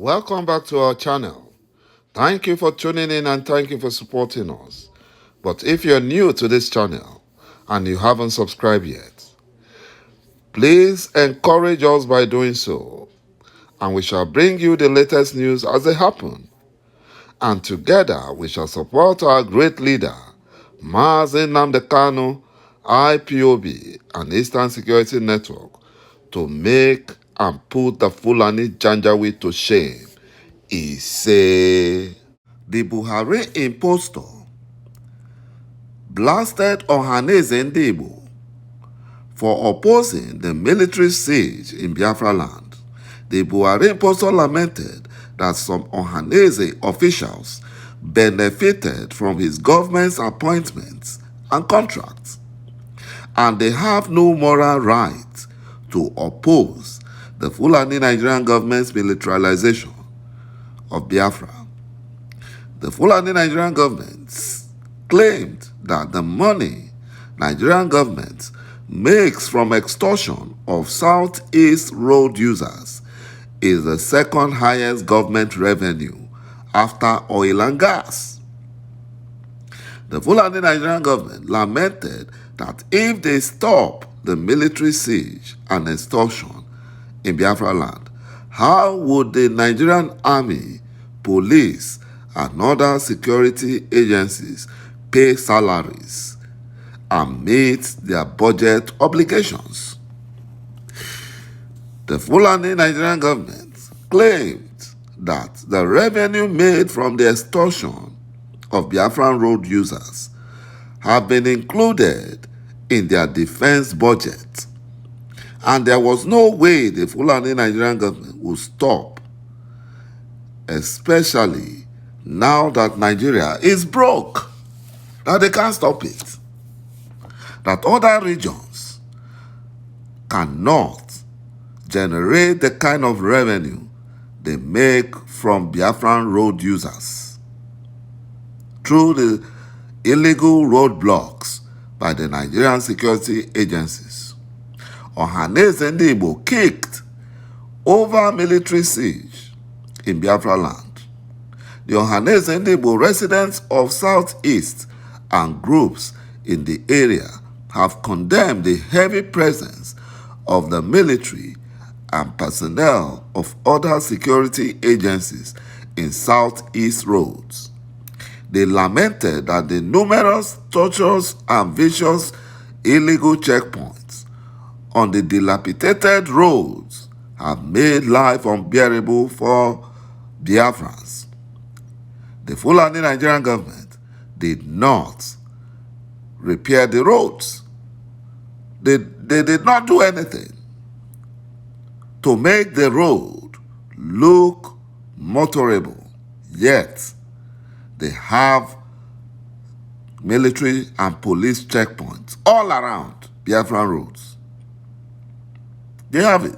Welcome back to our channel. Thank you for tuning in and thank you for supporting us. But if you're new to this channel and you haven't subscribed yet, please encourage us by doing so, and we shall bring you the latest news as they happen. And together we shall support our great leader, Mazi Nnamdi Kanu, IPOB, and Eastern Security Network, to make and put the Fulani Janjaweed to shame. He said, the Buhari impostor blasted OHANEZE Igbo for opposing the military siege in Biafra land. The Buhari impostor lamented that some OHANEZE officials benefited from his government's appointments and contracts, and they have no moral right to oppose the Fulani Nigerian government's militarization of Biafra. The Fulani Nigerian government claimed that the money Nigerian government makes from extortion of Southeast road users is the second highest government revenue after oil and gas. The Fulani Nigerian government lamented that if they stop the military siege and extortion in Biafra land, how would the Nigerian army, police, and other security agencies pay salaries and meet their budget obligations? The Fulani Nigerian government claimed that the revenue made from the extortion of Biafran road users have been included in their defense budget, and there was no way the Fulani Nigerian government would stop, especially now that Nigeria is broke, that they can't stop it, that other regions cannot generate the kind of revenue they make from Biafran road users through the illegal roadblocks by the Nigerian security agencies. OHANEZE Igbo kicked over military siege in Biafra land. The OHANEZE Igbo residents of Southeast and groups in the area have condemned the heavy presence of the military and personnel of other security agencies in Southeast roads. They lamented that the numerous torturous and vicious illegal checkpoints on the dilapidated roads have made life unbearable for Biafrans. The Fulani Nigerian government did not repair the roads. They did not do anything to make the road look motorable, yet they have military and police checkpoints all around Biafran roads. They have it.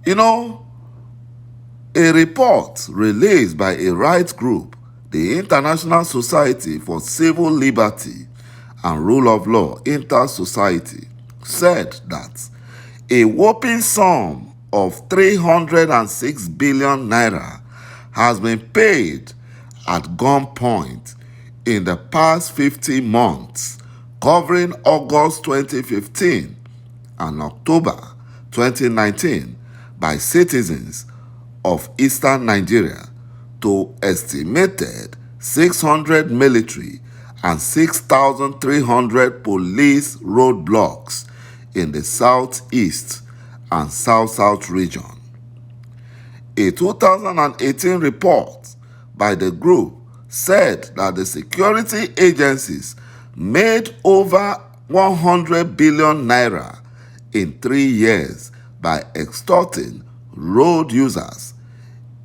You know, a report released by a rights group, the International Society for Civil Liberty and Rule of Law Inter-Society, said that a whopping sum of 306 billion naira has been paid at gunpoint in the past 50 months, covering August 2015 and October 2019 by citizens of eastern Nigeria to estimated 600 military and 6,300 police roadblocks in the southeast and south-south region. A 2018 report by the group said that the security agencies made over 100 billion naira in 3 years by extorting road users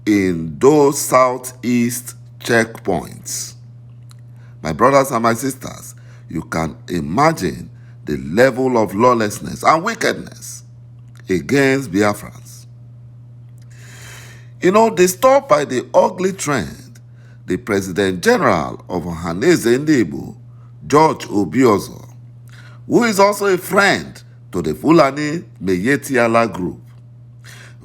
in those southeast checkpoints. My brothers and my sisters, you can imagine the level of lawlessness and wickedness against Biafrans. You know, disturbed by the ugly trend, the President General of OHANEZE Igbo, ŁČ, who is also a friend to the Fulani Meyetiala group,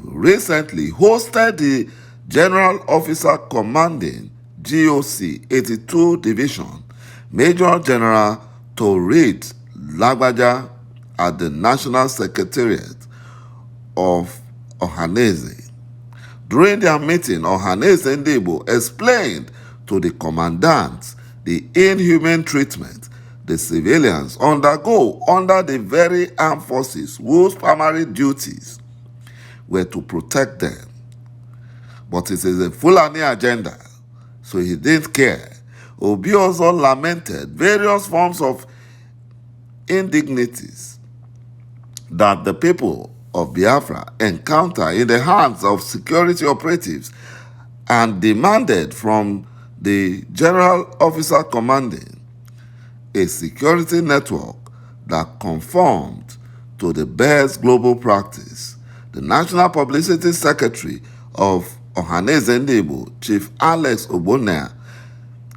recently hosted the General Officer Commanding GOC 82 Division, Major General ȯİGֱ at the National Secretariat of OHANEZE. During their meeting, Ọ̀hànèzè Ndị Igbo explained to the commandants the inhuman treatment the civilians undergo under the very armed forces whose primary duties were to protect them. But it is a Fulani agenda, so he didn't care. Obi also lamented various forms of indignities that the people of Biafra encounter in the hands of security operatives and demanded from the General Officer Commanding a security network that conformed to the best global practice. The National Publicity Secretary of Ọ̀hànèzè Ndị Igbo, Chief Alex Ogbonna,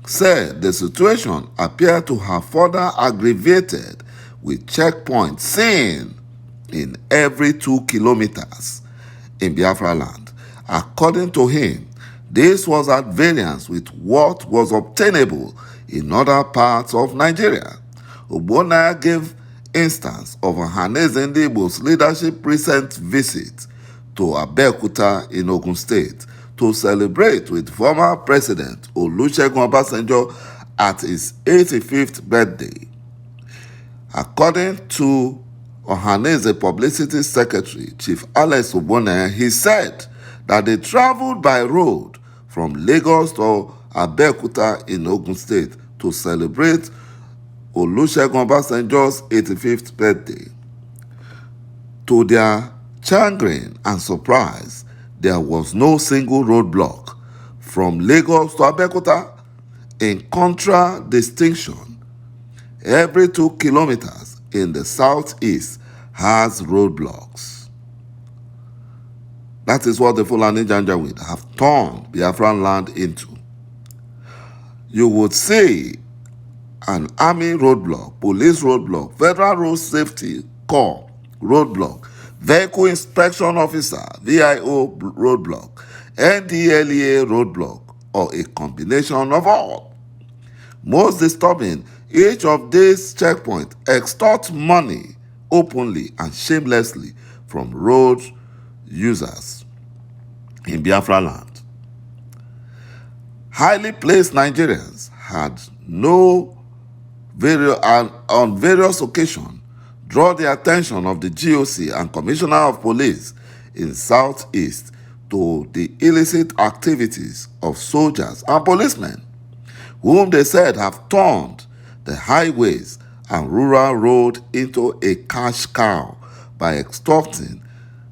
said the situation appeared to have further aggravated with checkpoints seen in every 2 kilometers in Biafra land. According to him, this was at variance with what was obtainable in other parts of Nigeria. Ogbonna gave instance of Ọ̀hànèzè Ndị Igbo's leadership recent visit to ȯIİGŻ in Ogun State to celebrate with former President Olusegun Obasanjo at his 85th birthday. According to Ọ̀hànèzè Publicity Secretary Chief Alex Ogbonna, he said that they traveled by road from Lagos to ȯIİGŻ in Ogun State to celebrate Olusegun Obasanjo's 85th birthday. To their chagrin and surprise, there was no single roadblock from Lagos to ȯIİGŻ. In contradistinction, every 2 kilometers in the southeast has roadblocks. That is what the Fulani Janjaweed have turned Biafran land into. You would say an army roadblock, police roadblock, Federal Road Safety Corps roadblock, Vehicle Inspection Officer, VIO roadblock, NDLEA roadblock, or a combination of all. Most disturbing, each of these checkpoints extorts money openly and shamelessly from road users in Biafra land. Highly placed Nigerians had on various occasions draw the attention of the GOC and Commissioner of Police in Southeast to the illicit activities of soldiers and policemen, whom they said have turned the highways and rural road into a cash cow by extorting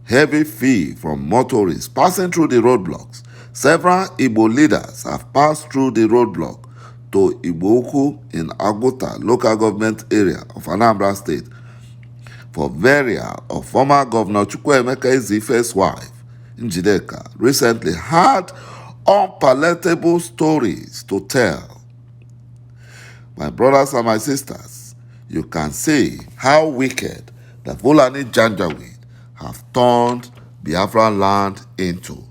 heavy fee from motorists passing through the roadblocks. Several Igbo leaders have passed through the roadblock to Igbo-Ukwu in Agụta local government area of Anambra State for burial of former Governor Chukwuemeka Ezife's wife, Njideka, recently had unpalatable stories to tell. My brothers and my sisters, you can see how wicked the Fulani Janjaweed have turned Biafra land into.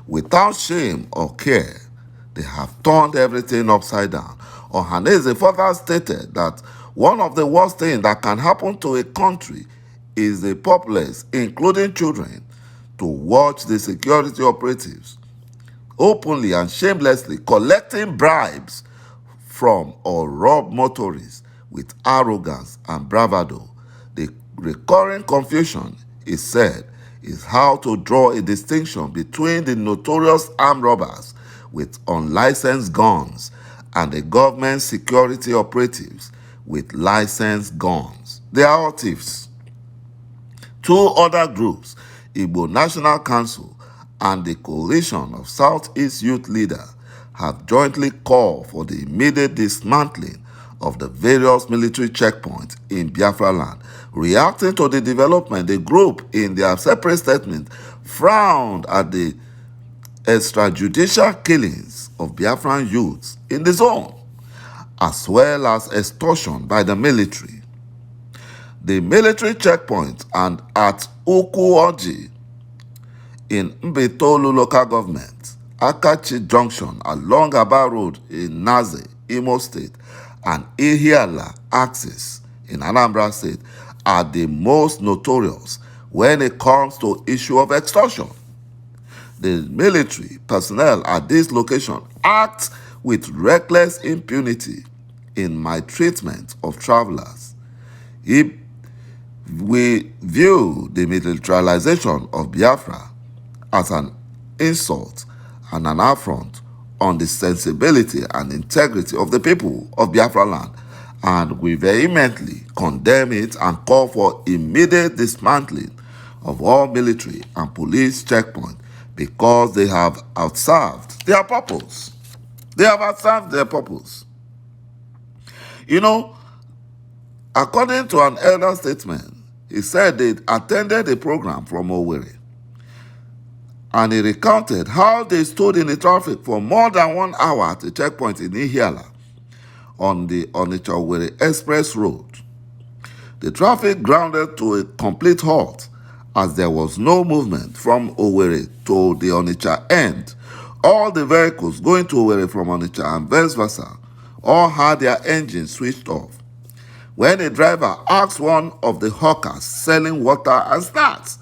Without shame or care, they have turned everything upside down. Ọ̀hànèzè further stated that one of the worst things that can happen to a country is the populace, including children, to watch the security operatives openly and shamelessly collecting bribes from or rob motorists with arrogance and bravado. The recurring confusion, is said, is how to draw a distinction between the notorious armed robbers with unlicensed guns and the government security operatives with licensed guns. They are all thieves. Two other groups, Igbo National Council and the Coalition of Southeast Youth Leaders, have jointly called for the immediate dismantling of the various military checkpoints in Biafra land. Reacting to the development, the group, in their separate statement, frowned at the extrajudicial killings of Biafran youths in the zone, as well as extortion by the military. The military checkpoint and at ȯ콴 in Mbitolu local government, Akachi Junction along Aba Road in Naze, Imo State, and Ihiala Axis in Anambra State are the most notorious when it comes to issue of extortion. The military personnel at this location act with reckless impunity in maltreatment of travelers. We view the militarization of Biafra as an insult and an affront on the sensibility and integrity of the people of Biafra land, and we vehemently condemn it and call for immediate dismantling of all military and police checkpoints because they have outserved their purpose. They have outserved their purpose. You know, according to an elder statement, he said they attended a program from Owerri, and he recounted how they stood in the traffic for more than 1 hour at a checkpoint in Ihiala on the Onitsha-Owerri Express Road. The traffic grounded to a complete halt as there was no movement from Owerri to the Onitsha end. All the vehicles going to Owerri from Onitsha and vice versa all had their engines switched off. When a driver asked one of the hawkers selling water and snacks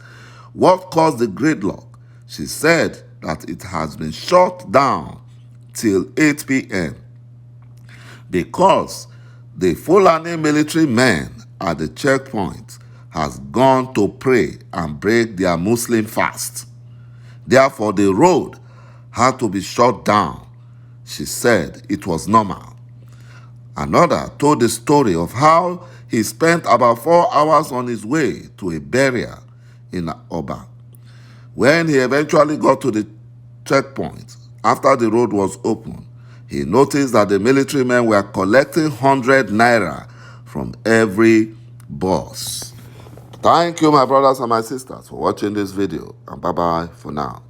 what caused the gridlock, she said that it has been shut down till 8 p.m. because the Fulani military men at the checkpoint has gone to pray and break their Muslim fast. Therefore, the road had to be shut down. She said it was normal. Another told the story of how he spent about 4 hours on his way to a burial in Oba. When he eventually got to the checkpoint, after the road was open, he noticed that the military men were collecting 100 naira from every bus. Thank you, my brothers and my sisters, for watching this video, and bye-bye for now.